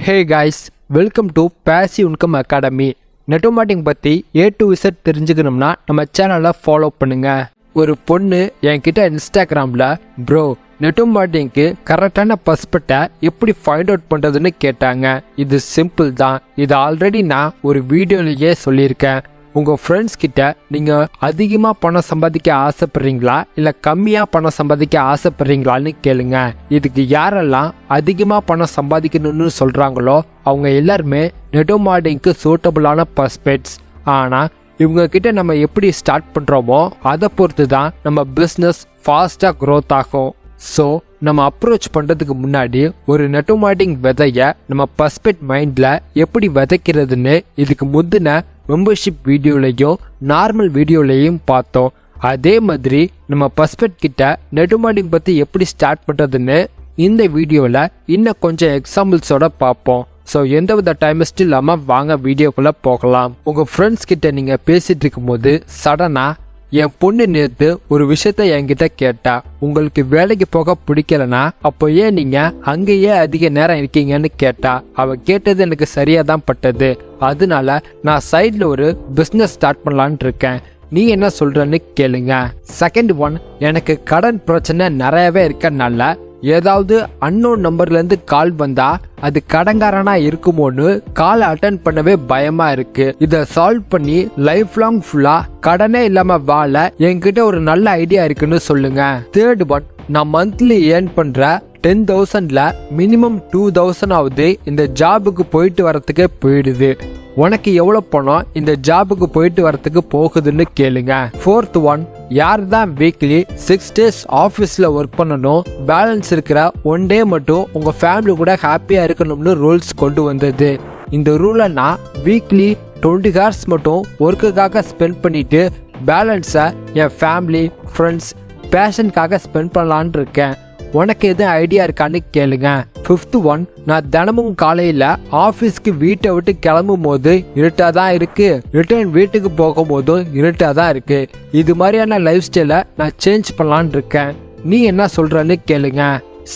Hey guys, welcome to passive income academy. Net marketing பற்றி A to Z தெரிஞ்சுக்கணும்னா நம்ம சேனலை ஃபாலோ பண்ணுங்க. ஒரு பொண்ணு என்கிட்ட இன்ஸ்டாகிராமில் ப்ரோ நெட் மார்க்கெட்டிங்க்கு கரெக்டான பர்ஸ்பெக்டை எப்படி ஃபைண்ட் அவுட் பண்ணுறதுன்னு கேட்டாங்க. இது சிம்பிள் தான். இது ஆல்ரெடி நான் ஒரு வீடியோலேயே சொல்லியிருக்கேன். உங்கள் ஃப்ரெண்ட்ஸ் கிட்ட நீங்கள் அதிகமாக பணம் சம்பாதிக்க ஆசைப்படுறீங்களா இல்லை கம்மியாக பணம் சம்பாதிக்க ஆசைப்படுறீங்களான்னு கேளுங்க. இதுக்கு யாரெல்லாம் அதிகமாக பணம் சம்பாதிக்கணும்னு சொல்கிறாங்களோ அவங்க எல்லாருமே நெட் மார்க்கெட்டிங்க்கு சூட்டபுளான பர்ஸ்பெக்ட்ஸ். ஆனால் இவங்க கிட்ட நம்ம எப்படி ஸ்டார்ட் பண்ணுறோமோ அதை பொறுத்து தான் நம்ம பிஸ்னஸ் ஃபாஸ்ட்டாக க்ரோத் ஆகும். ஸோ நம்ம அப்ரோச் பண்ணுறதுக்கு முன்னாடி ஒரு நெட் மார்க்கெட்டிங் விதையை நம்ம பர்ஸ்பெக்ட் மைண்டில் எப்படி விதைக்கிறதுன்னு இதுக்கு முந்தின மெம்பர்ஷிப் வீடியோலையும் நார்மல் வீடியோலையும் பார்த்தோம். அதே மாதிரி நம்ம பர்ஸ்பெக்ட் கிட்ட நெட் மார்க்கெட்டிங் பற்றி எப்படி ஸ்டார்ட் பண்ணுறதுன்னு இந்த வீடியோவில் இன்னும் கொஞ்சம் எக்ஸாம்பிள்ஸோட பார்ப்போம். ஸோ எந்தவித டைம் வேஸ்ட் இல்லாமல் வாங்க வீடியோக்குள்ளே போகலாம். உங்கள் ஃப்ரெண்ட்ஸ் கிட்ட நீங்கள் பேசிகிட்டு இருக்கும்போது சடனாக என் பொண்ணு நேற்று ஒரு விஷயத்த என்கிட்ட கேட்டா, உங்களுக்கு வேலைக்கு போக பிடிக்கலனா அப்போ ஏன் நீங்க அங்கேயே அதிக நேரம் இருக்கீங்கன்னு கேட்டா. அவ கேட்டது எனக்கு சரியா தான் பட்டது. அதனால நான் சைட்ல ஒரு பிசினஸ் ஸ்டார்ட் பண்ணலான்னு இருக்கேன். நீ என்ன சொல்றன்னு கேளுங்க. செகண்ட் ஒன், எனக்கு கடன் பிரச்சனை நிறையவே இருக்கனால ஏதாவது அன்னோன் நம்பர்லேருந்து கால் வந்தா அது கடன்காரனா இருக்குமோன்னு கால் அட்டன் பண்ணவே பயமா இருக்கு. இதை சால்வ் பண்ணி லைஃப் லாங் ஃபுல்லா கடனே இல்லாம வாழ என்கிட்ட ஒரு நல்ல ஐடியா இருக்குன்னு சொல்லுங்க. தேர்ட் ஒன், நான் மந்த்லி ஏர்ன் பண்ற 10,000ல மினிமம் 2,000 ஆகுது இந்த ஜாபுக்கு போயிட்டு வரத்துக்கே போயிடுது. உனக்கு எவ்வளோ பணம் இந்த ஜாபுக்கு போயிட்டு வரத்துக்கு போகுதுன்னு கேளுங்க. ஃபோர்த் ஒன், யார் தான் வீக்லி 6 days ஆஃபீஸில் ஒர்க் பண்ணணும், பேலன்ஸ் இருக்கிற 1 day மட்டும் உங்கள் ஃபேமிலி கூட ஹாப்பியாக இருக்கணும்னு ரூல்ஸ் கொண்டு வந்தது. இந்த ரூலை நான் வீக்லி 20 hours மட்டும் ஒர்க்குக்காக ஸ்பெண்ட் பண்ணிட்டு பேலன்ஸை என் ஃபேமிலி ஃப்ரெண்ட்ஸ் பேஷனுக்காக ஸ்பெண்ட் பண்ணலான்னு இருக்கேன். உனக்கு எதுவும் ஐடியா இருக்கான்னு கேளுங்க. ஃபிஃப்த் ஒன், நான் தினமும் காலையில் ஆஃபீஸ்க்கு வீட்டை விட்டு கிளம்பும் போது இருட்டாக தான் இருக்கு, ரிட்டர்ன் வீட்டுக்கு போகும்போதும் இருட்டாக தான் இருக்கு. இது மாதிரியான லைஃப் ஸ்டைலை நான் சேஞ்ச் பண்ணலான்னு இருக்கேன். நீ என்ன சொல்றன்னு கேளுங்க.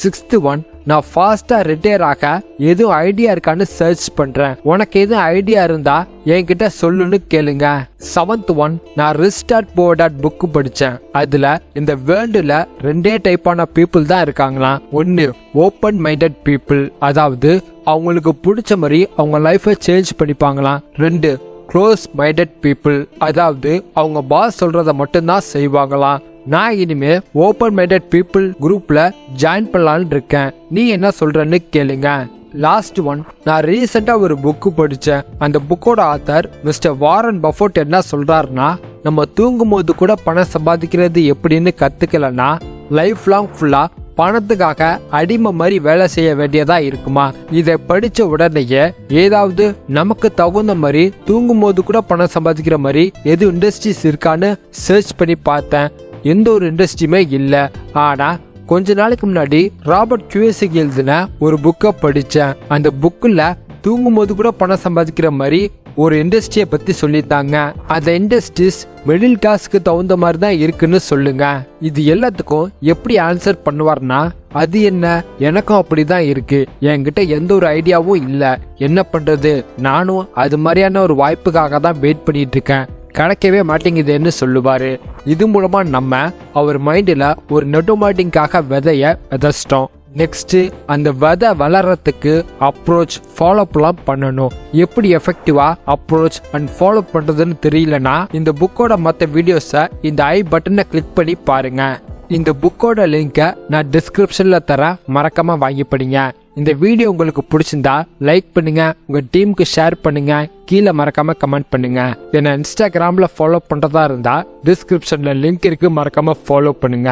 சிக்ஸ்த் ஒன், நான் ஃபாஸ்டா ரிட்டையர் ஆக எதுவும் ஐடியா இருக்கான்னு சர்ச் பண்றேன். உனக்கு எதுவும் ஐடியா இருந்தா என்கிட்ட சொல்லுன்னு கேளுங்க. செவன்த் ஒன், நான் rich dad poor dad book படிச்சேன். அதுல இந்த வேர்ல்டுல 2 டைப்பான பீப்புள் தான் இருக்காங்களாம். ஒன்னு ஓப்பன் மைண்டட் பீப்புள், அதாவது அவங்களுக்கு பிடிச்ச மாதிரி அவங்க லைஃபை சேஞ்ச் பண்ணிப்பாங்களாம். 2 க்ளோஸ் மைண்டட் பீப்புள், அதாவது அவங்க பாஸ் சொல்றத மட்டும்தான் செய்வாங்களாம். நான் இனிமே ஓப்பன் மைண்டட் பீப்புள் குரூப்ல ஜாயின் பண்ணலான்னு இருக்கேன். நீ என்ன சொல்றன்னு கேளுங்க. லாஸ்ட் ஒன், நான் ரீசெண்டா ஒரு புக்கு படிச்சேன். அந்த புக்கோட ஆத்தர் மிஸ்டர் வாரன் பஃபெட் என்ன சொல்றாருன்னா, நம்ம தூங்கும் போது கூட பணம் சம்பாதிக்கிறது எப்படின்னு கத்துக்கலன்னா லைஃப் லாங் ஃபுல்லா பணத்துக்காக அடிமை மாதிரி வேலை செய்ய வேண்டியதா இருக்குமா. இதை படிச்ச உடனேயே ஏதாவது நமக்கு தகுந்த மாதிரி தூங்கும் போது கூட பணம் சம்பாதிக்கிற மாதிரி எது இண்டஸ்ட்ரீஸ் இருக்கான்னு சர்ச் பண்ணி பார்த்தேன். எந்த ஒரு இண்டஸ்ட்ரியுமே இல்லை. ஆனா கொஞ்ச நாளைக்கு முன்னாடி ராபர்ட் கியோசாகி எழுதின ஒரு புக்கை படித்தேன். அந்த புக்கில் தூங்கும் போது கூட பணம் சம்பாதிக்கிற மாதிரி ஒரு இண்டஸ்ட்ரியை பற்றி சொல்லித்தாங்க. அந்த இண்டஸ்ட்ரீஸ் மிடில் கிளாஸ்க்கு தகுந்த மாதிரி தான் இருக்குன்னு சொல்லுங்க. இது எல்லாத்துக்கும் எப்படி ஆன்சர் பண்ணுவார்னா, அது என்ன, எனக்கும் அப்படிதான் இருக்கு, என்கிட்ட எந்த ஒரு ஐடியாவும் இல்லை, என்ன பண்றது, நானும் அது மாதிரியான ஒரு வாய்ப்புக்காக தான் வெயிட் பண்ணிட்டு இருக்கேன், கிடைக்கவே மாட்டேங்குதுன்னு சொல்லுவாரு. இது மூலமா நம்ம அவர் மைண்டில் ஒரு நெட் மார்க்கெட்டிங்காக விதைய விதைச்சிட்டோம். நெக்ஸ்ட், அந்த விதை வளர்றதுக்கு அப்ரோச் ஃபாலோப்லாம் பண்ணணும். எப்படி எஃபெக்டிவா அப்ரோச் அண்ட் ஃபாலோ பண்றதுன்னு தெரியலனா இந்த புக்கோட மற்ற வீடியோஸை இந்த ஐ பட்டனை கிளிக் பண்ணி பாருங்க. இந்த புக்கோட லிங்கை நான் டிஸ்கிரிப்ஷன்ல தரேன், மறக்காம வாங்கி படிங்க. இந்த வீடியோ உங்களுக்கு பிடிச்சிருந்தா லைக் பண்ணுங்க, உங்க டீமுக்கு ஷேர் பண்ணுங்க, கீழே மறக்காம கமெண்ட் பண்ணுங்க. என்ன இன்ஸ்டாகிராம்ல ஃபாலோ பண்றதா இருந்தா டிஸ்கிரிப்ஷன்ல லிங்க் இருக்கு, மறக்காம ஃபாலோ பண்ணுங்க.